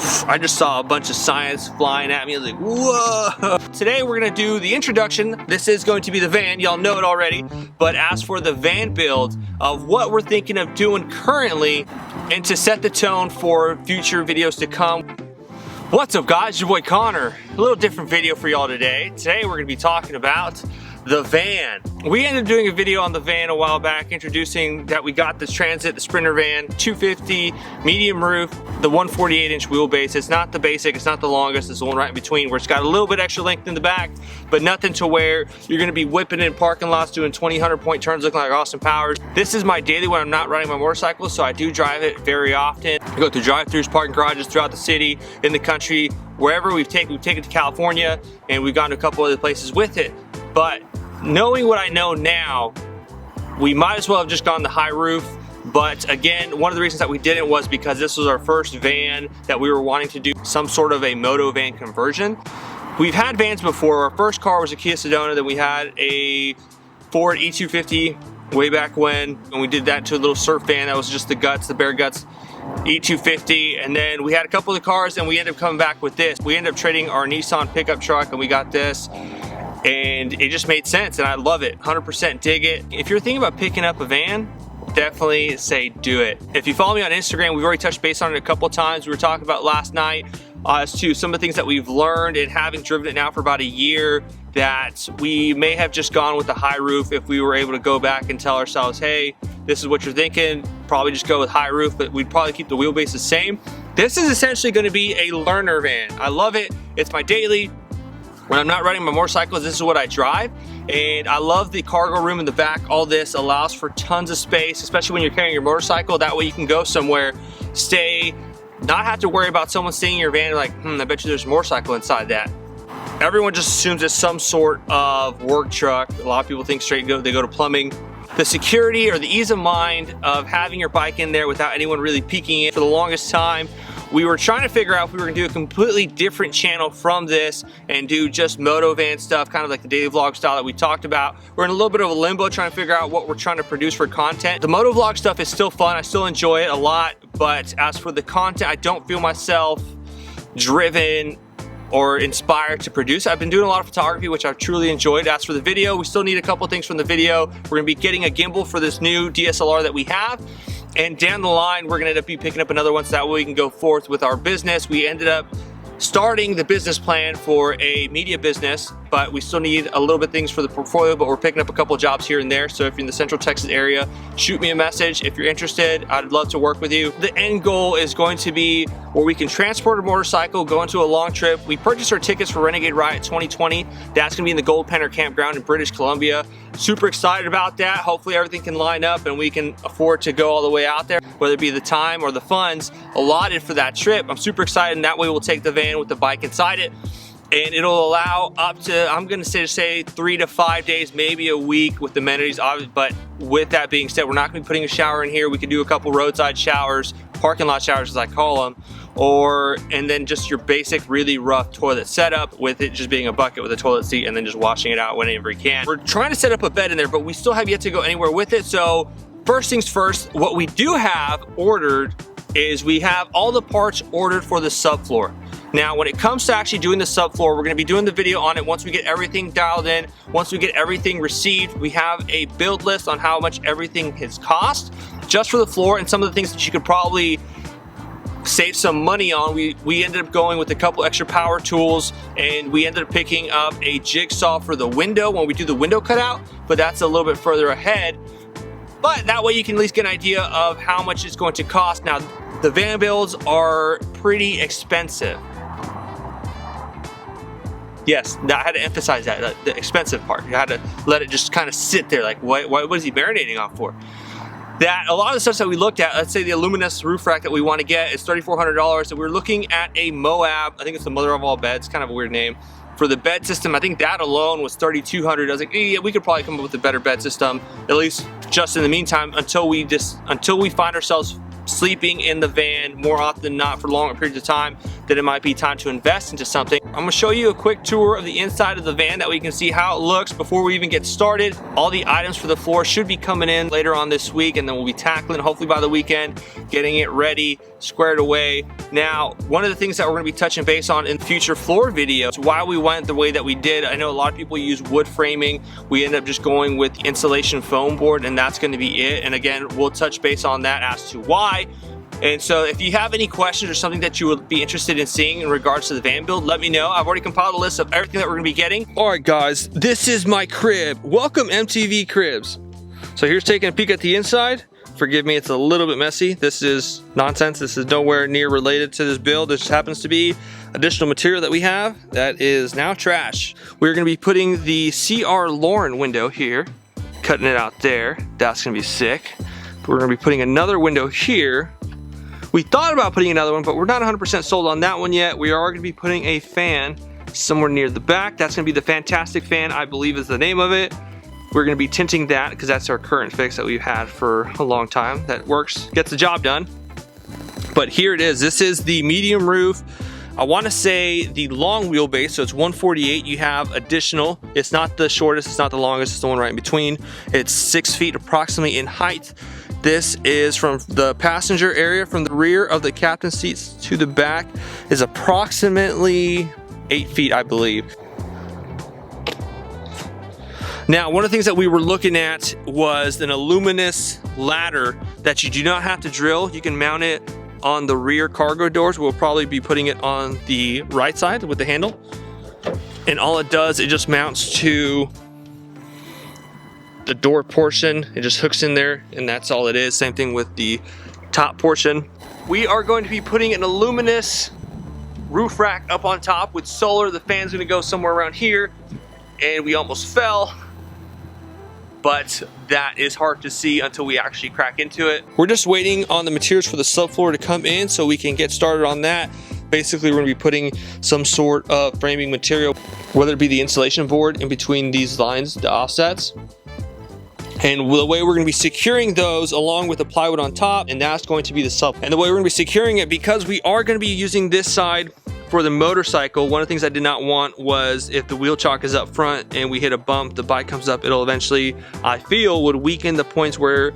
I just saw a bunch of science flying at me. I was like, whoa. Today we're gonna do the introduction. This is going to be the van, y'all know it already. But as for the van build of what we're thinking of doing currently and to set the tone for future videos to come. What's up guys, your boy Connor. A little different video for y'all today. Today we're gonna be talking about the van. We ended up doing a video on the van a while back introducing that we got this Transit, the Sprinter van, 250, medium roof, the 148-inch wheelbase. It's not the basic, it's not the longest, it's the one right in between where it's got a little bit extra length in the back, but nothing to where you're gonna be whipping in parking lots doing 20, 100-point turns looking like Austin Powers. This is my daily when I'm not riding my motorcycle, so I do drive it very often. I go through drive-thrus, parking garages throughout the city, in the country, wherever we've taken it to California, and we've gone to a couple other places with it. But knowing what I know now, we might as well have just gone the high roof. But again, one of the reasons that we didn't was because this was our first van that we were wanting to do some sort of a MOTOVAN conversion. We've had vans before. Our first car was a Kia Sedona, then we had a Ford E250 way back when we did that to a little surf van that was just the guts, the bare guts E250, and then we had a couple of the cars and we ended up coming back with this. We ended up trading our Nissan pickup truck and we got this. And it just made sense and I love it, 100% dig it. If you're thinking about picking up a van, definitely say do it. If you follow me on Instagram, we've already touched base on it a couple of times. We were talking about last night as to some of the things that we've learned and having driven it now for about a year, that we may have just gone with the high roof if we were able to go back and tell ourselves, hey, this is what you're thinking, probably just go with high roof, but we'd probably keep the wheelbase the same. This is essentially gonna be a learner van. I love it, it's my daily. When I'm not riding my motorcycles, this is what I drive. And I love the cargo room in the back. All this allows for tons of space, especially when you're carrying your motorcycle. That way you can go somewhere, stay, not have to worry about someone seeing your van like, I bet you there's a motorcycle inside that. Everyone just assumes it's some sort of work truck. A lot of people think they go to plumbing. The security or the ease of mind of having your bike in there without anyone really peeking in. For the longest time, we were trying to figure out if we were gonna do a completely different channel from this and do just MOTOVAN stuff, kind of like the daily vlog style that we talked about. We're in a little bit of a limbo trying to figure out what we're trying to produce for content. The motovlog stuff is still fun, I still enjoy it a lot, but as for the content, I don't feel myself driven or inspired to produce. I've been doing a lot of photography, which I've truly enjoyed. As for the video, we still need a couple things from the video. We're gonna be getting a gimbal for this new DSLR that we have. And down the line, we're gonna end up picking up another one so that way we can go forth with our business. We ended up starting the business plan for a media business, but we still need a little bit of things for the portfolio, but we're picking up a couple of jobs here and there. So if you're in the Central Texas area, shoot me a message. If you're interested, I'd love to work with you. The end goal is going to be where we can transport a motorcycle, go into a long trip. We purchased our tickets for Renegade Riot 2020. That's gonna be in the Gold Penner Campground in British Columbia. Super excited about that. Hopefully everything can line up and we can afford to go all the way out there, whether it be the time or the funds allotted for that trip. I'm super excited, and that way we'll take the van with the bike inside it, and it'll allow up to, I'm gonna say 3 to 5 days, maybe a week with amenities. But with that being said, we're not gonna be putting a shower in here. We could do a couple roadside showers, parking lot showers as I call them, and then just your basic really rough toilet setup with it just being a bucket with a toilet seat and then just washing it out whenever you can. We're trying to set up a bed in there, but we still have yet to go anywhere with it. So first things first, what we do have ordered is we have all the parts ordered for the subfloor. Now, when it comes to actually doing the subfloor, we're gonna be doing the video on it once we get everything dialed in, once we get everything received. We have a build list on how much everything has cost just for the floor and some of the things that you could probably save some money on. We ended up going with a couple extra power tools, and we ended up picking up a jigsaw for the window when we do the window cutout, but that's a little bit further ahead. But that way you can at least get an idea of how much it's going to cost. Now, the van builds are pretty expensive. Yes, I had to emphasize that, the expensive part. You had to let it just kind of sit there like, what is he marinating off for? That a lot of the stuff that we looked at, let's say the Illuminous roof rack that we want to get is $3,400. So we're looking at a Moab, I think it's the mother of all beds, kind of a weird name. For the bed system, I think that alone was $3,200. I was like, yeah, we could probably come up with a better bed system, at least just in the meantime, until we find ourselves sleeping in the van more often than not for longer periods of time. that it might be time to invest into something. I'm gonna show you a quick tour of the inside of the van that we can see how it looks before we even get started. All the items for the floor should be coming in later on this week, and then we'll be tackling hopefully by the weekend, getting it ready, squared away. Now, one of the things that we're gonna be touching base on in future floor videos, why we went the way that we did. I know a lot of people use wood framing. We end up just going with insulation foam board, and that's gonna be it. And again, we'll touch base on that as to why. And so if you have any questions or something that you would be interested in seeing in regards to the van build, let me know. I've already compiled a list of everything that we're gonna be getting. All right, guys, this is my crib. Welcome, MTV Cribs. So here's taking a peek at the inside. Forgive me, it's a little bit messy. This is nonsense. This is nowhere near related to this build. This happens to be additional material that we have that is now trash. We're gonna be putting the CR Lauren window here, cutting it out there. That's gonna be sick. We're gonna be putting another window here. We thought about putting another one, but we're not 100% sold on that one yet. We are gonna be putting a fan somewhere near the back. That's gonna be the Fantastic Fan, I believe is the name of it. We're gonna be tinting that because that's our current fix that we've had for a long time. That works, gets the job done. But here it is. This is the medium roof. I wanna say the long wheelbase, so it's 148. You have additional, it's not the shortest, it's not the longest, it's the one right in between. It's 6 feet approximately in height. This is from the passenger area, from the rear of the captain's seats to the back, is approximately 8 feet, I believe. Now, one of the things that we were looking at was an aluminous ladder that you do not have to drill. You can mount it on the rear cargo doors. We'll probably be putting it on the right side with the handle. And all it does, it just mounts to the door portion. It just hooks in there, and that's all it is. Same thing with the top portion. We are going to be putting an aluminous roof rack up on top with solar. The fan's gonna go somewhere around here, and we almost fell, but that is hard to see until we actually crack into it. We're just waiting on the materials for the subfloor to come in so we can get started on that. Basically, we're gonna be putting some sort of framing material, whether it be the insulation board in between these lines, the offsets. And the way we're gonna be securing those along with the plywood on top, and that's going to be the sub. And the way we're gonna be securing it, because we are gonna be using this side for the motorcycle, one of the things I did not want was if the wheel chock is up front and we hit a bump, the bike comes up, it'll eventually, I feel, would weaken the points where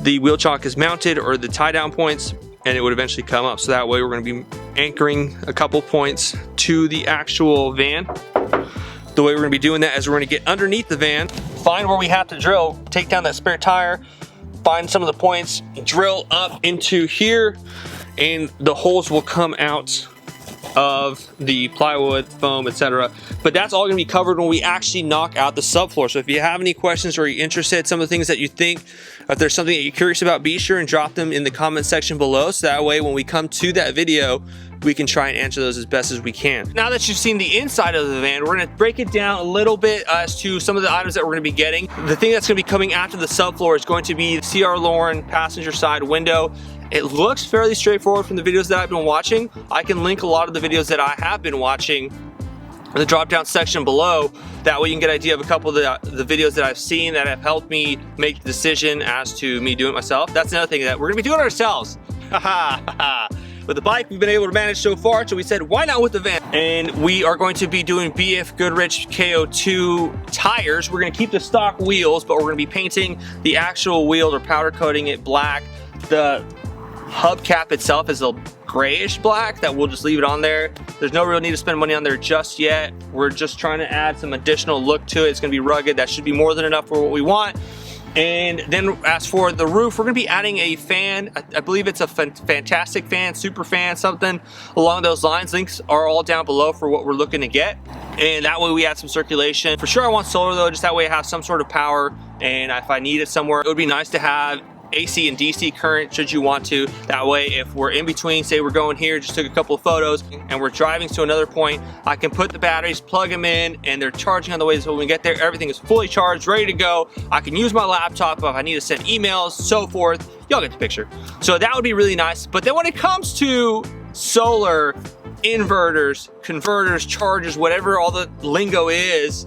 the wheel chock is mounted or the tie down points, and it would eventually come up. So that way we're gonna be anchoring a couple points to the actual van. The way we're gonna be doing that is we're gonna get underneath the van, find where we have to drill, take down that spare tire, find some of the points, drill up into here, and the holes will come out of the plywood, foam, etc. But that's all gonna be covered when we actually knock out the subfloor. So if you have any questions or you're interested, some of the things that you think, if there's something that you're curious about, be sure and drop them in the comment section below, so that way when we come to that video, we can try and answer those as best as we can. Now that you've seen the inside of the van, we're gonna break it down a little bit as to some of the items that we're gonna be getting. The thing that's gonna be coming after the subfloor is going to be the CR Lauren passenger side window. It looks fairly straightforward from the videos that I've been watching. I can link a lot of the videos that I have been watching in the drop down section below. That way you can get an idea of a couple of the videos that I've seen that have helped me make the decision as to me doing it myself. That's another thing that we're gonna be doing ourselves. With the bike, we've been able to manage so far, so we said, why not with the van? And we are going to be doing BF Goodrich KO2 tires. We're gonna keep the stock wheels, but we're gonna be painting the actual wheels or powder coating it black. The hubcap itself is a grayish black that we'll just leave it on there. There's no real need to spend money on there just yet. We're just trying to add some additional look to it. It's gonna be rugged. That should be more than enough for what we want. And then as for the roof, we're gonna be adding a fan. I believe it's a Fantastic Fan, Super Fan, something along those lines. Links are all down below for what we're looking to get. And that way we add some circulation. For sure I want solar though, just that way I have some sort of power. And if I need it somewhere, it would be nice to have AC and DC current should you want to. That way if we're in between, say we're going here, just took a couple of photos and we're driving to another point, I can put the batteries, plug them in, and they're charging on the way. So when we get there, everything is fully charged, ready to go. I can use my laptop if I need to send emails, so forth. Y'all get the picture. So that would be really nice. But then when it comes to solar, inverters, converters, chargers, whatever all the lingo is,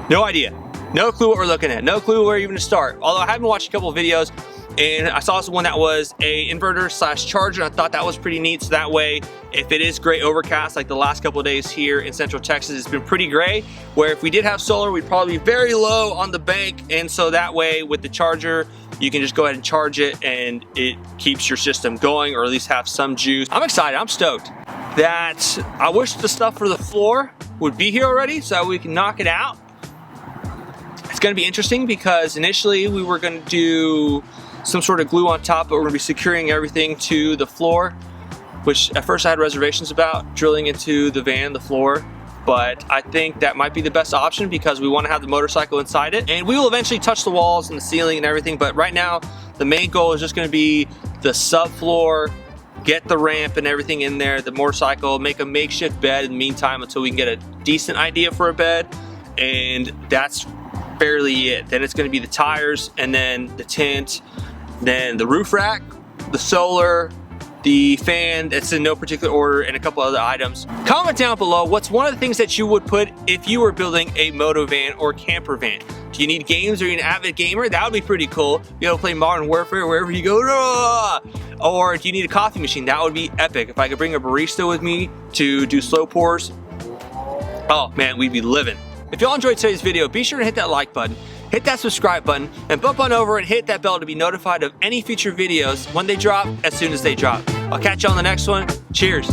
no idea. No clue what we're looking at. No clue where even to start. Although I have been watching a couple of videos And I saw one that was a inverter slash charger, and I thought that was pretty neat. So that way, if it is gray overcast, like the last couple of days here in Central Texas, it's been pretty gray, where if we did have solar, we'd probably be very low on the bank. And so that way with the charger, you can just go ahead and charge it and it keeps your system going, or at least have some juice. I'm excited, I'm stoked. That I wish the stuff for the floor would be here already so we can knock it out. It's gonna be interesting because initially we were gonna do some sort of glue on top, but we're gonna be securing everything to the floor, which at first I had reservations about, drilling into the van, the floor. But I think that might be the best option because we wanna have the motorcycle inside it. And we will eventually touch the walls and the ceiling and everything, but right now, the main goal is just gonna be the subfloor, get the ramp and everything in there, the motorcycle, make a makeshift bed in the meantime until we can get a decent idea for a bed. And that's barely it. Then it's gonna be the tires, and then the tent, then the roof rack, the solar, the fan, that's in no particular order, and a couple other items. Comment down below what's one of the things that you would put if you were building a moto van or camper van. Do you need games? Or are you an avid gamer? That would be pretty cool. You know, play Modern Warfare wherever you go. Or do you need a coffee machine? That would be epic. If I could bring a barista with me to do slow pours, oh man, we'd be living. If y'all enjoyed today's video, be sure to hit that like button, hit that subscribe button, and bump on over and hit that bell to be notified of any future videos when they drop, as soon as they drop. I'll catch you on the next one. Cheers.